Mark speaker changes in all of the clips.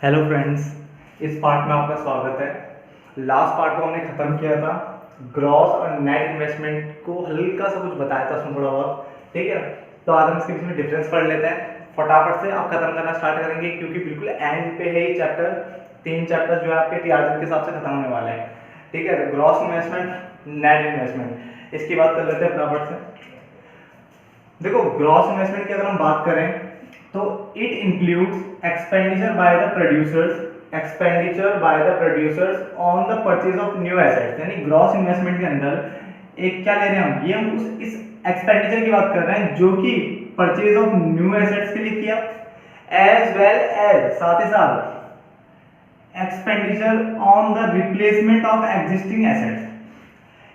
Speaker 1: Hello friends, इस part में आपका स्वागत है। लास्ट पार्ट को हमने ख़त्म किया था, ग्रॉस और नेट इन्वेस्टमेंट को हल्का सा कुछ बताया था उसमें थोड़ा बहुत, ठीक है। तो आज हम इसके बीच में डिफरेंस पढ़ लेते हैं फटाफट से। आप खत्म करना स्टार्ट करेंगे क्योंकि बिल्कुल एंड पे है ये चैप्टर। 3 चैप्टर जो है आपके टीआरजी के हिसाब से खत्म होने वाले हैं, ठीक है। ग्रॉस इन्वेस्टमेंट, नेट इन्वेस्टमेंट, इसकी बात कर लेते हैं फटाफट से। देखो, ग्रॉस इन्वेस्टमेंट की अगर हम बात करें तो it includes expenditure by the producers on the purchase of new assets. यानी ग्रॉस इन्वेस्टमेंट के अंदर एक क्या ले रहे हैं हम, ये हम इस एक्सपेंडिचर की बात कर रहे हैं जो कि परचेज ऑफ न्यू एसेट्स के लिए किया, एज वेल एज साथ ही साथ expenditure on the replacement of existing assets.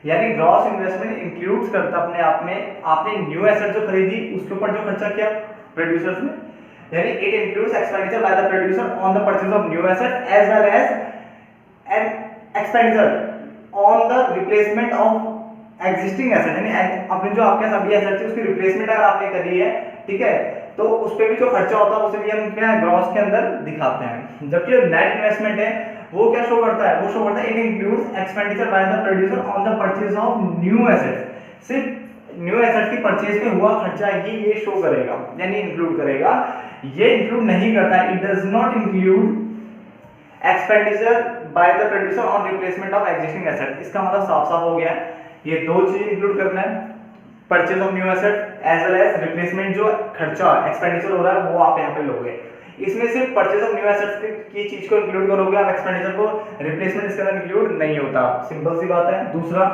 Speaker 1: यानी ग्रॉस इन्वेस्टमेंट इंक्लूड्स करता अपने आप में आपने न्यू एसेट जो खरीदी उसके ऊपर जो खर्चा किया प्रोड्यूसर्स ने, यानी it includes expenditure by the producer on the purchase of new asset as well as an expenditure on the replacement of existing asset. यानी अपने जो आपके सभी एसेट्स है उसकी रिप्लेसमेंट अगर आपने करी है, ठीक है, तो उस पे भी जो खर्चा होता है उसे भी हम क्या ग्रॉस के अंदर दिखाते हैं। जबकि जो नेट इन्वेस्टमेंट है वो क्या शो करता है, वो शो करता है it includes expenditure by the producer on the purchase of new assets. सिर्फ न्यू एसेट की परचेज में हुआ खर्चा ही ये शो करेगा, यानी इंक्लूड करेगा। ये इंक्लूड नहीं करता, it does not include expenditure by the producer on replacement of existing asset. इसका मतलब साफ साफ हो गया, ये दो चीज इंक्लूड करना है, purchase of new asset as well as replacement, जो खर्चा एक्सपेंडिचर हो रहा है वो आप यहाँ पे लोगे। इसमें सिर्फ परचेज ऑफ न्यू एसेट्स की चीज को इंक्लूड करोगे आप, एक्सपेंडिचर को, रिप्लेसमेंट इसके अंदर इंक्लूड नहीं होता। सिंपल सी बात है। दूसरा,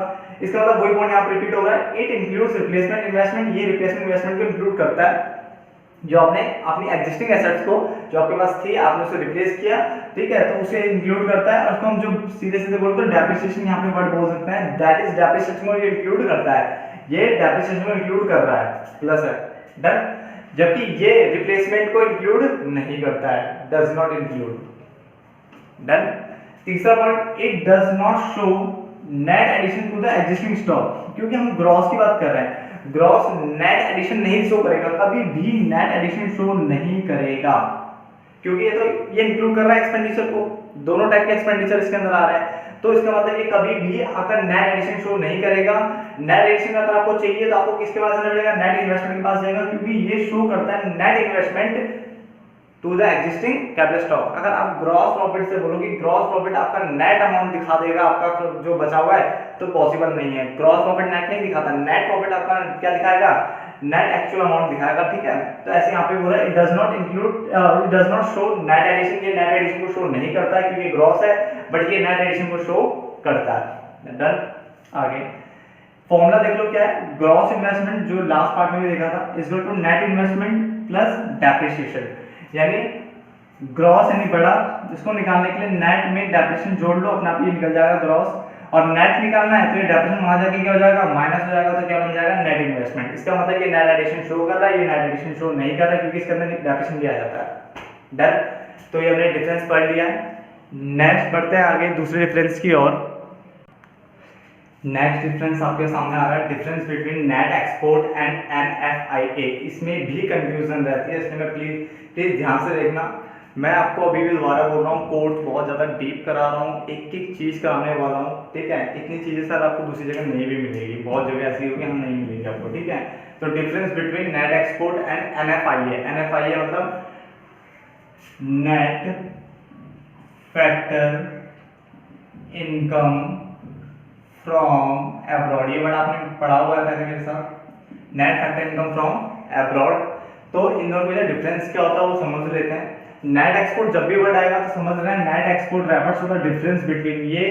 Speaker 1: इसका मतलब वही पॉइंट यहाँ पे रिपीट हो रहा है, इट इंक्लूड्स रिप्लेसमेंट इन्वेस्टमेंट। ये रिप्लेसमेंट इन्वेस्टमेंट को इंक्लूड करता है जो आपने अपनी एग्जिस्टिंग एसेट्स को जो आपके पास थी आपने उसे रिप्लेस किया, ठीक है, तो उसे इंक्लूड करता है। और उसको हम जो सीधे सीधे बोलते हैं डेप्रिसिएशन, यहाँ पे वर्ड बोल सकते हैं, दैट इज डेप्रिसिएशन को ये इंक्लूड करता है, ये डेप्रिसिएशन को इंक्लूड कर रहा है, प्लस है, डन। जबकि ये रिप्लेसमेंट को इंक्लूड नहीं करता है, डज नॉट इंक्लूड, डन। तीसरा point, it does not show net addition to the existing stock. क्योंकि हम ग्रॉस की बात कर रहे हैं, ग्रॉस नेट एडिशन नहीं शो करेगा, कभी भी नेट एडिशन शो नहीं करेगा, क्योंकि ये इंक्लूड कर रहा है एक्सपेंडिचर को। दोनों टाइप के एक्सपेंडिचर इसके अंदर आ रहे हैं, तो इसका मतलब ये कभी भी अगर नेट एडिशन शो नहीं करेगा। नेट एडिशन अगर आपको चाहिए तो आपको किसके पास जाना पड़ेगा, नेट इन्वेस्टमेंट के पास जाएगा, क्योंकि ये शो करता है net investment to the existing capital stock. अगर आप ग्रॉस प्रॉफिट से बोलोगे ग्रॉस प्रॉफिट आपका नेट अमाउंट दिखा देगा आपका जो बचा हुआ है, तो पॉसिबल नहीं है। ग्रॉस प्रॉफिट नेट नहीं दिखाता, नेट प्रॉफिट आपका क्या दिखाएगा, नेट एक्चुअल अमाउंट दिखाएगा, ठीक है। तो ऐसे यहाँ पे बोला it does not include, it does not show net addition. ये नेट एडिशन को शो नहीं करता है क्योंकि ग्रॉस है, बट ये नेट एडिशन को शो करता है, डन। आगे फॉर्मूला देख लो क्या है, ग्रॉस इन्वेस्टमेंट जो लास्ट पार्ट में भी देखा था is equal to net investment plus depreciation. यानी ग्रॉस यानी बड़ा, जिसको निकालने के लिए नेट में डेप्रिसिएशन जोड़ लो, अपने आप ये निकल जाएगा ग्रॉस। और नेट निकालना है तो ये डेप्रिसिएशन वहां जाके क्या हो जाएगा, माइनस हो जाएगा, तो क्या बन जाएगा, नेट इन्वेस्टमेंट। इसका मतलब ये नेट एडिशन शो कर रहा है, ये नेट एडिशन शो नहीं कर रहा है क्योंकि इसके अंदर डेप्रिसिएशन दिया जाता है, डन। तो ये हमने डिफरेंस पढ़ लिया है। नेक्स्ट बढ़ते हैं आगे दूसरे डिफरेंस की ओर। नेक्स्ट डिफरेंस आपके सामने आ रहा है, difference between net export and NFIA। इसमें भी कंफ्यूजन रहती है, इसलिए मैं प्लीज ध्यान से देखना। मैं आपको अभी भी दोबारा बोल रहा हूँ, कोर्स बहुत ज़्यादा डीप करा रहा हूँ, एक एक चीज़ कराने वाला हूँ, ठीक है। इतनी चीज़ें सर आपको दूसरी जगह नहीं भी मिलेगी, बहुत जगह ऐसी होगी हम नहीं मिलेंगे आपको, ठीक है। तो difference between net export and NFIA। NFIA मतलब net factor income from abroad. ये वर्ड आपने पढ़ा हुआ है पहले मेरे साथ, net factor income from abroad. तो इन दोनों का डिफरेंस क्या होता है वो समझ लेते हैं। नेट एक्सपोर्ट जब भी वर्ड आएगा तो समझ रहे हैं, net export refers to the difference between, ये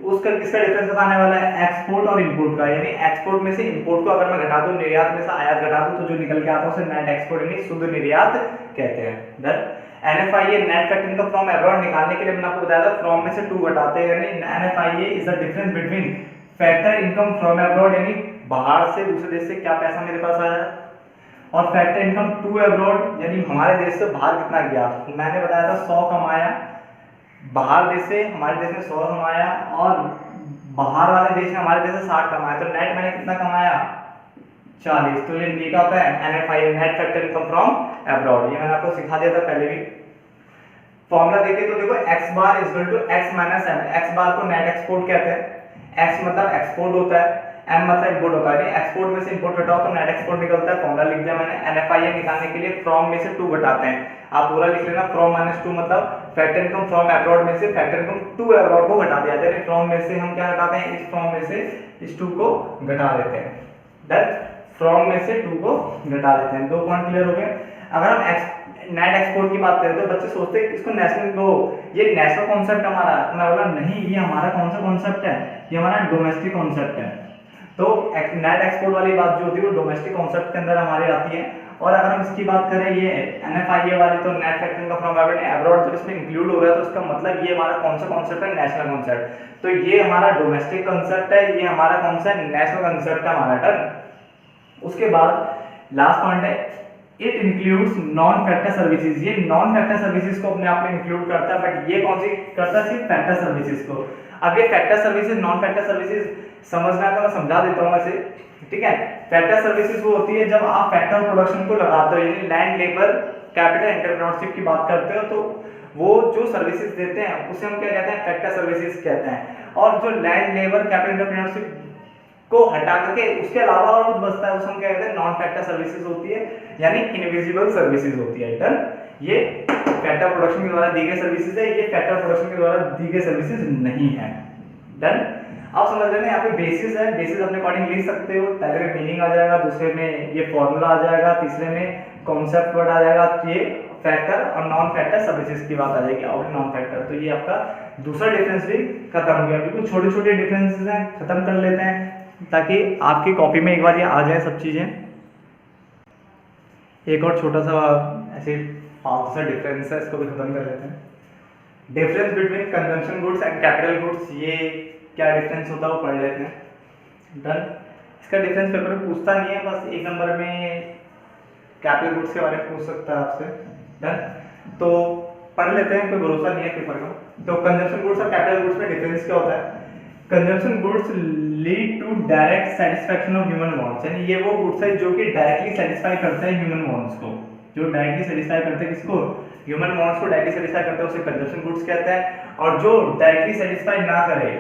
Speaker 1: उसका किसका डिफरेंस बताने वाला है, एक्सपोर्ट और इंपोर्ट का। यानी एक्सपोर्ट में से इंपोर्ट को अगर मैं घटा दूं, निर्यात में से आयात घटा दूं, तो जो निकल के आता है उसे नेट एक्सपोर्ट यानी शुद्ध निर्यात कहते हैं, done. NFIA net factor income from abroad निकालने के लिए मैंने आपको बताया था फ्रॉम में से 2 घटाते हैं, यानी NFIA is the difference between factor income from abroad, यानी बाहर से दूसरे देश से क्या पैसा मेरे पास आया, और फैक्टर इनकम टू अब्रॉड यानी हमारे देश से बाहर कितना गया। मैंने बताया था 100 कमाया बाहर देश से, हमारे देश में 100 कमाया, और बाहर वाले देश में हमारे देश से 60 कमाया, तो नेट मैंने कितना कमाया, 40। तो ये क्या होता है NFIA net factor income from abroad. ये मैंने आपको सिखा दिया था पहले भी। फॉर्मूला देखिए तो देखो x bar is equal to x minus m। x bar को नेट एक्सपोर्ट कहते हैं, x मतलब एक्सपोर्ट होता है, m मतलब इंपोर्ट होता है। एक्सपोर्ट में से इंपोर्ट हटाओ तो नेट एक्सपोर्ट निकलता है। फॉर्मूला लिख दिया मैंने। NFI निकालने के लिए फ्रॉम में से 2 घटाते हैं, आप पूरा लिख लेना। फ्रॉम माइनस 2 मतलब फैक्टर इनकम फ्रॉम अब्रॉड में से फैक्टर इनकम टू अब्रॉड को घटा दिया जाता है। फ्रॉम में से हम क्या घटाते हैं, इस फ्रॉम में से इस 2 को घटा देते हैं। दैट फ्रॉम में से 2 को घटा देते हैं। 2 पॉइंट क्लियर हो गए। अगर हम नेट एक्सपोर्ट की बात करें तो बच्चे सोचते हैं इसको नेशनल वो ये नेशनल कॉन्सेप्ट हमारा, मैं बोला नहीं, ये हमारा कौन सा कॉन्सेप्ट है, ये हमारा डोमेस्टिक कॉन्सेप्ट है। तो नेट एक्सपोर्ट वाली बात जो होती है वो डोमेस्टिक कॉन्सेप्ट के अंदर हमारी आती है। और अगर हम इसकी बात करें ये NFIA वाली, तो net factor income from abroad, जब इसमें इंक्लूड हो रहा है तो इसका मतलब ये हमारा कौन सा कॉन्सेप्ट है, नेशनल कॉन्सेप्ट। तो ये हमारा डोमेस्टिक कॉन्सेप्ट है, ये हमारा कौन सा नेशनल कॉन्सेप्ट है हमारा। टर्म उसके बाद लास्ट पॉइंट है it includes non factor services. ये नॉन फैक्टर सर्विसेज को अपने आप में इंक्लूड करता है, बट ये कौन सी करता है, सिर्फ फैक्टर सर्विसेज को। अब ये factor services non factor services समझना है तो मैं समझा देता हूँ ऐसे, ठीक है। फैक्टर सर्विसेज वो होती है जब आप फैक्टर प्रोडक्शन को लगाते हो, यानी लैंड, लेबर, कैपिटल, एंटरप्रेन्योरशिप की बात करते हो, तो वो जो सर्विसेज देते हैं उसे हम क्या कहते हैं, फैक्टर सर्विसेज कहते हैं। और जो लैंड, लेबर, कैपिटल, एंटरप्रेन्योरशिप को हटा करके उसके अलावा और कुछ बचता है उसे हम क्या कहते हैं, नॉन फैक्टर सर्विसेज होती है, यानी इनविजिबल सर्विसेज होती है। डन। ये फैक्टर प्रोडक्शन के द्वारा दी गई सर्विसेज है, ये फैक्टर प्रोडक्शन के द्वारा दी गई सर्विसेज नहीं है। डन। आप समझ रहे हैं, यहाँ पे बेसिस है, बेसिस अपने अकॉर्डिंग लिख सकते हो। पहले में मीनिंग आ जाएगा, दूसरे में ये फॉर्मूला आ जाएगा, तीसरे में कॉन्सेप्ट वर्ड आ जाएगा, ये फैक्टर और नॉन फैक्टर सर्विसेज की बात आ जाएगी, और नॉन फैक्टर। तो ये आपका दूसरा डिफरेंस भी खत्म हो गया। बिल्कुल छोटे छोटे डिफरेंसेस हैं, खत्म कर लेते हैं ताकि आपकी कॉपी में एक बार ये आ जाए सब चीजें। एक और छोटा सा ऐसे फालतू सा डिफरेंस है, इसको भी खत्म कर लेते हैं। Difference between consumption goods and capital goods, ये क्या डिफरेंस होता है वो पढ़ लेते हैं। डन। इसका डिफरेंस पेपर में पूछता नहीं है, बस एक नंबर में कैपिटल गुड्स के बारे में पूछ सकता है आपसे। डन। तो पढ़ लेते हैं, कोई भरोसा नहीं है पेपर का। तो कंजम्पशन गुड्स और कैपिटल गुड्स में डिफरेंस क्या होता है। Consumption goods lead to direct satisfaction of human wants, यानी ये वो गुड्स है जो कि डायरेक्टली सेटिस्फाई करते हैं ह्यूमन वांट्स को, जो डायरेक्टली सेटिस्फाई करते हैं किसको, ह्यूमन वांट्स को डायरेक्टली सेटिस्फाई करते हैं, उसे कंजम्पशन गुड्स कहते हैं। और जो डायरेक्टली सेटिस्फाई ना करे,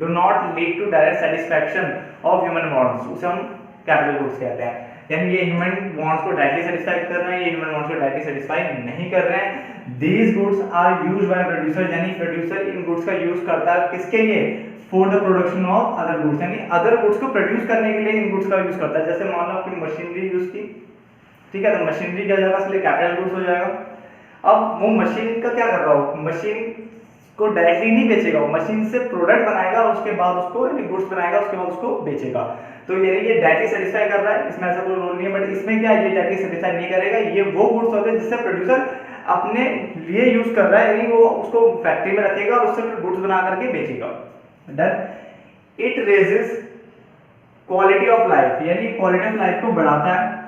Speaker 1: do not lead to direct satisfaction of human wants, उसे हम कैपिटल गुड्स कहते हैं। यानी ये ह्यूमन वांट्स को डायरेक्टली सेटिस्फाई कर रहे हैं, ये ह्यूमन वांट्स को डायरेक्टली सेटिस्फाई नहीं कर रहे हैं। These goods are used by producer, यानी प्रोड्यूसर इन गुड्स का यूज करता है किसके लिए, for the production of other goods, यानी अदर गुड्स को प्रोड्यूस करने के लिए इन गुड्स का यूज करता है। जैसे मान लो आपकी मशीनरी यूज की, ठीक है, तो मशीनरी क्या जाएगा, इसलिए कैपिटल गुड्स हो जाएगा। अब वो मशीन का क्या कर रहा हो, मशीन को डायरेक्टली नहीं बेचेगा, वो मशीन से प्रोडक्ट बनाएगा और उसके बाद उसको गुड्स बनाएगा, उसके बाद उसको बेचेगा। तो ये डायरेक्टली सेटिस्फाई कर रहा है, इसमें ऐसा कोई रोल नहीं है। बट इसमें क्या है, ये डायरेक्टली सेटिस्फाई नहीं करेगा, ये वो गुड्स होते हैं जिससे प्रोड्यूसर अपने लिए यूज कर रहा है, यानी वो उसको फैक्ट्री में रखेगा और उससे गुड्स बना करके बेचेगा। Done. It raises quality of life, यानी क्वालिटी ऑफ लाइफ को बढ़ाता है,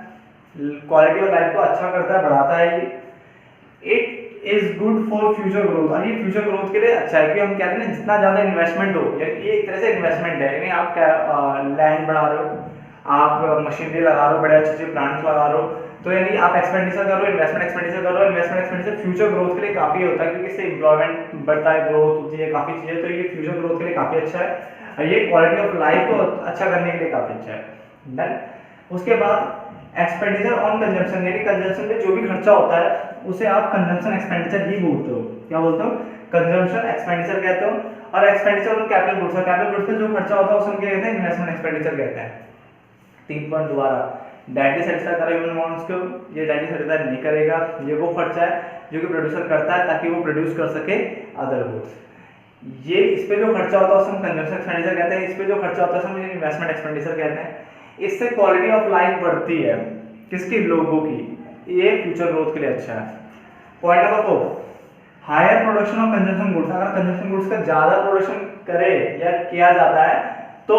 Speaker 1: क्वालिटी ऑफ लाइफ को अच्छा करता है, बढ़ाता है। It is good for future growth, और ये फ्यूचर ग्रोथ के लिए अच्छा है। कि हम कहते हैं ना, जितना ज्यादा इन्वेस्टमेंट हो, यानी ये एक तरह से इन्वेस्टमेंट है, यानी आप क्या लैंड बढ़ा रहे हो, आप मशीनरी लगा रहे हो, बड़े अच्छे प्लांट्स लगा रहे हो, तो यानी आप एक्सपेंडिचर कर रहे हो, इन्वेस्टमेंट एक्सपेंडिचर कर रहे हो। इन्वेस्टमेंट एक्सपेंडिचर फ्यूचर ग्रोथ के लिए काफी होता है, क्योंकि इससे एम्प्लॉयमेंट बढ़ता है, ग्रोथ होती है, काफी चीजें, तो ये फ्यूचर ग्रोथ के लिए काफी अच्छा है, और ये क्वालिटी ऑफ लाइफ को अच्छा करने के लिए काफी अच्छा है। डन। उसके बाद एक्सपेंडिचर ऑन कंजम्पशन, यानी कंजम्पशन पे जो भी खर्चा होता है उसे आप कंजम्पशन एक्सपेंडिचर ही बोलते हो। क्या बोलते हो, कंजम्पशन एक्सपेंडिचर कहते हो। और एक्सपेंडिचर ऑन कैपिटल गुड्स, और कैपिटल गुड्स पे जो खर्चा होता है उसे हम क्या कहते हैं, इन्वेस्टमेंट एक्सपेंडिचर कहते हैं। 3 पॉइंट दोबारा, डायरेक्टली सेटिस्फाई करेगा ह्यूमन वांट्स को, ये डायरेक्टली सेटिस्फाई नहीं करेगा, ये वो खर्चा है जो कि प्रोड्यूसर करता है ताकि वो प्रोड्यूस कर सके अदर गुड्स। ये इस पे जो खर्चा होता है उसे हम कंजम्पशन एक्सपेंडिचर कहते हैं, इस पे जो खर्चा होता है उसे हम इन्वेस्टमेंट एक्सपेंडिचर कहते हैं। इससे क्वालिटी ऑफ लाइफ बढ़ती है, किसकी, लोगों की, ये फ्यूचर ग्रोथ के लिए अच्छा है। Point number 4, higher production of consumption goods, अगर कंजम्पशन गुड्स का ज्यादा प्रोडक्शन करे या किया जाता है तो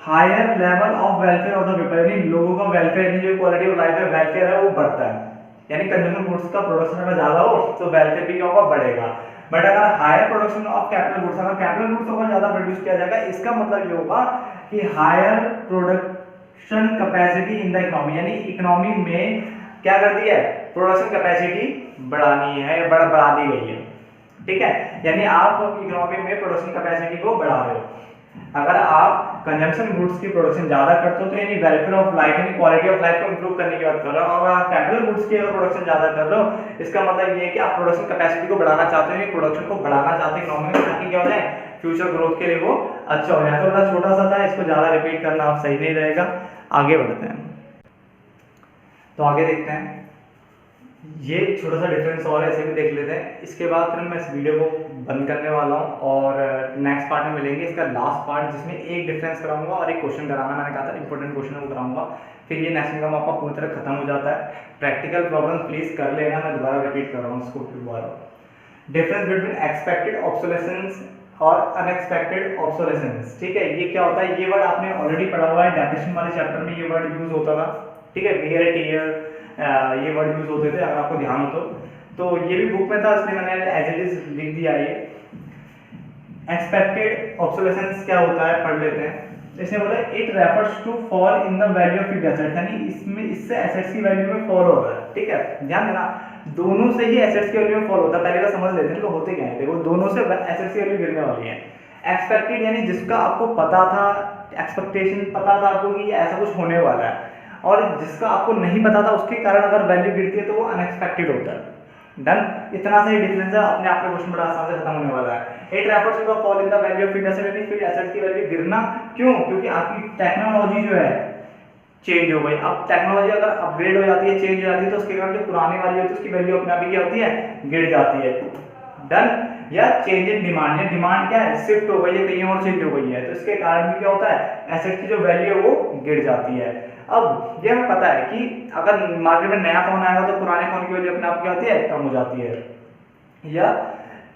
Speaker 1: higher level of welfare of the people, यानी लोगों का वेलफेयर, यानी जो क्वालिटी ऑफ लाइफ है, वेलफेयर है, वो बढ़ता है। यानी कंजम्पशन गुड्स का प्रोडक्शन अगर ज्यादा हो तो वेलफेयर भी क्या होगा, बढ़ेगा। बट अगर higher production of capital goods, अगर कैपिटल गुड्स को ज्यादा प्रोड्यूस किया जाएगा, इसका मतलब ये होगा कि higher production capacity in the economy, यानी इकोनॉमी में क्या कर दिया है, प्रोडक्शन कैपेसिटी बढ़ानी है, बढ़ा दी गई है। ठीक है, यानी आप इकोनॉमी में प्रोडक्शन कैपेसिटी को बढ़ा रहे हो। अगर आप कंजम्पशन गुड्स की प्रोडक्शन ज्यादा करते हो तो यानी वेलफेयर ऑफ लाइफ यानी क्वालिटी ऑफ लाइफ को इंप्रूव करने की बात कर रहे हो। और आप कैपिटल गुड्स की अगर प्रोडक्शन ज्यादा कर रहे हो, इसका मतलब ये है कि आप प्रोडक्शन कैपेसिटी को बढ़ाना चाहते हो, प्रोडक्शन को बढ़ाना चाहते हो इकोनॉमी में, ताकि क्या हो जाए, फ्यूचर ग्रोथ के लिए वो अच्छा हो जाए। तो बड़ा छोटा सा था, इसको ज्यादा रिपीट करना आप सही नहीं रहेगा। आगे बढ़ते हैं, तो आगे देखते हैं, ये छोटा सा डिफरेंस और ऐसे भी देख लेते हैं। इसके बाद फिर मैं इस वीडियो को बंद करने वाला हूँ और नेक्स्ट पार्ट में मिलेंगे, इसका लास्ट पार्ट, जिसमें एक डिफरेंस कराऊंगा और एक क्वेश्चन कराना, मैंने कहा था इंपॉर्टेंट क्वेश्चन वो कराऊंगा। फिर ये नेक्स्ट इनकम आपका पूरी तरह खत्म हो जाता है। प्रैक्टिकल प्रॉब्लम प्लीज कर लेना, मैं दोबारा रिपीट कर रहा हूँ इसको दोबारा। डिफरेंस बिटवीन एक्सपेक्टेड ऑब्सोलेसेंस और अनएक्सपेक्टेड ऑब्सोलेसेंस, ठीक है, ये क्या होता है, ये वर्ड आपने ऑलरेडी पढ़ा हुआ है, डेफिनेशन वाले चैप्टर में ये वर्ड यूज होता था, ठीक है, वियर टीयर ये वर्ड यूज होते थे, अगर आपको ध्यान हो तो ये भी बुक में था, इसलिए मैंने एज इट इज लिख दिया। ये एक्सपेक्टेड ऑब्सोलेसेंस क्या होता है, पढ़ लेते हैं। इसने बोला it refers to fall in the value of fixed asset, यानी इसमें इससे एसेट्स की वैल्यू में फॉल हो रहा है, ठीक है, ध्यान देना, दोनों से ही एसेट्स की वैल्यू में फॉल होता है। पहले का समझ लेते हैं तो होते क्या है, देखो दोनों से एसेट्स की वैल्यू गिरने वाली है। एक्सपेक्टेड यानी जिसका आपको पता था, एक्सपेक्टेशन पता था आपको कि ऐसा कुछ होने वाला है, और जिसका आपको नहीं पता था उसके कारण अगर वैल्यू गिरती है तो वो अनएक्सपेक्टेड होता है। डन, इतना सा ही डिफरेंस है, अपने आप में क्वेश्चन बड़ा आसान से खत्म होने वाला है। It refers to the fall in the value of fixed asset, यानी फिक्स्ड एसेट की वैल्यू गिरना, क्यों, क्योंकि आपकी टेक्नोलॉजी जो है चेंज हो गई। अब टेक्नोलॉजी अगर अपग्रेड हो जाती है, चेंज हो जाती है, तो उसके कारण जो पुरानी वाली होती है उसकी वैल्यू अपने आप ही क्या होती है, गिर जाती है। डन, या चेंज इन डिमांड, या डिमांड क्या है, शिफ्ट हो गई है, कहीं और चेंज हो गई है, तो इसके कारण भी क्या होता है, एसेट की जो वैल्यू है वो गिर जाती है। अब ये हमें पता है कि अगर मार्केट में नया फोन आएगा तो पुराने फोन की वैल्यू अपने आप क्या होती है, कम हो जाती है। या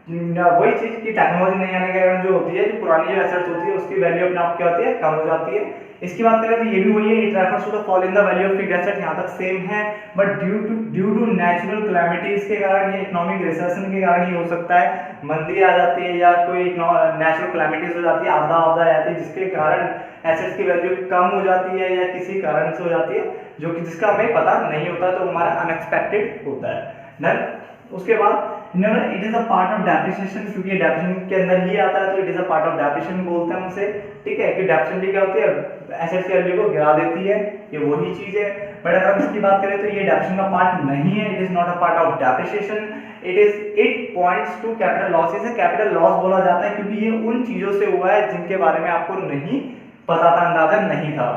Speaker 1: वही चीज की टेक्नोलॉजी नहीं आने के कारण जो होती है, जो पुरानी जो एसेट्स होती है उसकी वैल्यू अपने आप क्या होती है, कम हो जाती है। इसकी बात करें तो ये भी वही है, it refers to the fall in the value of fixed asset, यहाँ तक सेम है, but due to natural calamities के कारण, ये इकोनॉमिक रिसेशन के कारण ये हो सकता है, मंदी आ जाती है या कोई नेचुरल कैलेमिटीज हो जाती है, आपदा आ जाती है, जिसके कारण एसेट्स की वैल्यू कम हो जाती है या किसी कारण से हो जाती है, जो कि जिसका हमें पता नहीं होता, तो हमारा अनएक्सपेक्टेड होता है। डन, उसके बाद it is a part of depreciation, क्योंकि ये डेप्रिसिएशन के अंदर ही आता है, तो it is a part of depreciation बोलते हैं उनसे, ठीक है, कि डेप्रिसिएशन क्या होती है, एसेट्स की वैल्यू को गिरा देती है, ये वही चीज है। बट अगर हम इसकी बात करें तो ये डेप्रिसिएशन का पार्ट नहीं है, it is not a part of depreciation, it points to capital loss, इसे कैपिटल लॉस बोला जाता है, क्योंकि ये उन चीजों से हुआ है जिनके बारे में आपको नहीं पता था, अंदाजा नहीं था।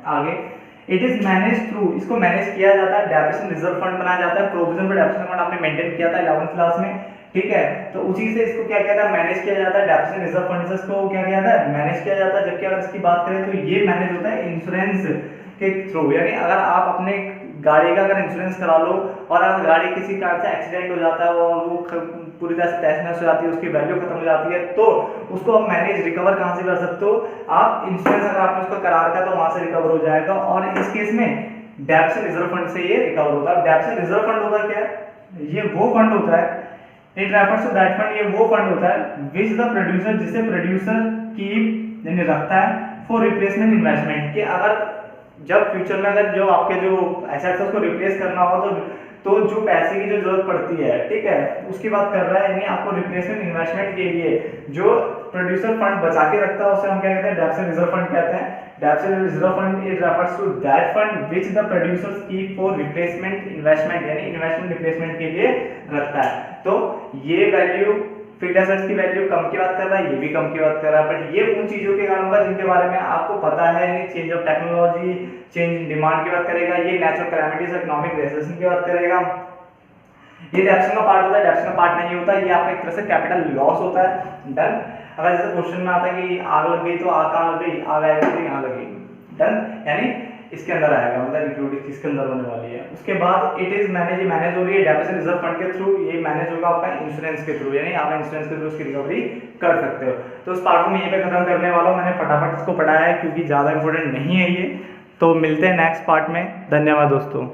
Speaker 1: आगे, इट इज मैनेज थ्रू, इसको मैनेज किया जाता है, डेप्रिसिएशन रिजर्व फंड बनाया जाता है, प्रोविजन फॉर डेप्रिसिएशन फंड आपने मेंटेन किया था 11th क्लास में, ठीक है, तो उसी से इसको क्या किया था, मैनेज किया जाता है, डेप्रिसिएशन रिजर्व फंड से इसको क्या किया जाता है, मैनेज किया जाता है। जबकि अगर इसकी बात करें तो ये मैनेज होता है इंश्योरेंस के थ्रू, यानी अगर आप अपने गाड़ी का अगर इंश्योरेंस करा लो और अगर गाड़ी किसी कारण से एक्सीडेंट हो जाता है और वो पूरी तरह से तहस-नहस हो जाती है, उसकी वैल्यू खत्म हो जाती है, तो उसको आप मैनेज रिकवर कहाँ से कर सकते हो, आप इंश्योरेंस अगर आपने उसका करा रखा है तो वहां से रिकवर हो जाएगा। और इस केस में डेप्रिसिएशन रिजर्व फंड से ये रिकवर होता है। डेप्रिसिएशन रिजर्व फंड होता क्या है, ये वो फंड होता है, it refers to that fund, ये वो फंड होता है विच द प्रोड्यूसर, जिसे प्रोड्यूसर कीप यानी रखता है फॉर रिप्लेसमेंट इन्वेस्टमेंट, कि अगर जब फ्यूचर में अगर जो आपके जो एसेट्स है उसको रिप्लेस करना हो तो जो पैसे की जो जरूरत पड़ती है, ठीक है, उसकी बात कर रहा है, यानी आपको रिप्लेसमेंट इन्वेस्टमेंट के लिए जो प्रोड्यूसर फंड बचा के रखता है उसे हम क्या कहते हैं, डेप्रिसिएशन रिजर्व फंड कहते हैं। Depreciation reserve fund it refers to that fund which the producers keep for replacement investment, यानी इन्वेस्टमेंट रिप्लेसमेंट के लिए रखता है। तो ये वैल्यू फिक्स्ड एसेट्स की वैल्यू कम की बात कर रहा है, ये भी कम की बात कर रहा है, बट ये उन चीजों के कारण होगा जिनके बारे में आपको पता है, यानी change of technology, change in demand की बात करेगा, ये नेचुरल कैलेमिटीज, इकोनॉमिक रिसेशन की बात करेगा। ये डेप्रिसिएशन का पार्ट होता है, डेप्रिसिएशन का पार्ट नहीं होता, ये आपका एक तरह से कैपिटल लॉस होता है। डन, अगर जैसे क्वेश्चन में आता है कि आग लग गई तो आग कहाँ लग गई, आग आई तो यहाँ लगी। डन, यानी इसके अंदर आएगा, मतलब इंक्लूड इसके अंदर होने वाली है। उसके बाद इट इज मैनेज हो रही है डेप्रिसिएशन रिजर्व फंड के थ्रू, ये मैनेज होगा आपका इंश्योरेंस के थ्रू, यानी आप इंश्योरेंस के थ्रू उसकी रिकवरी कर सकते हो। तो उस पार्ट को मैं यहीं पे खत्म करने वाला हूँ, मैंने फटाफट इसको पढ़ाया है क्योंकि ज़्यादा इंपॉर्टेंट नहीं है ये। तो मिलते हैं नेक्स्ट पार्ट में, धन्यवाद दोस्तों।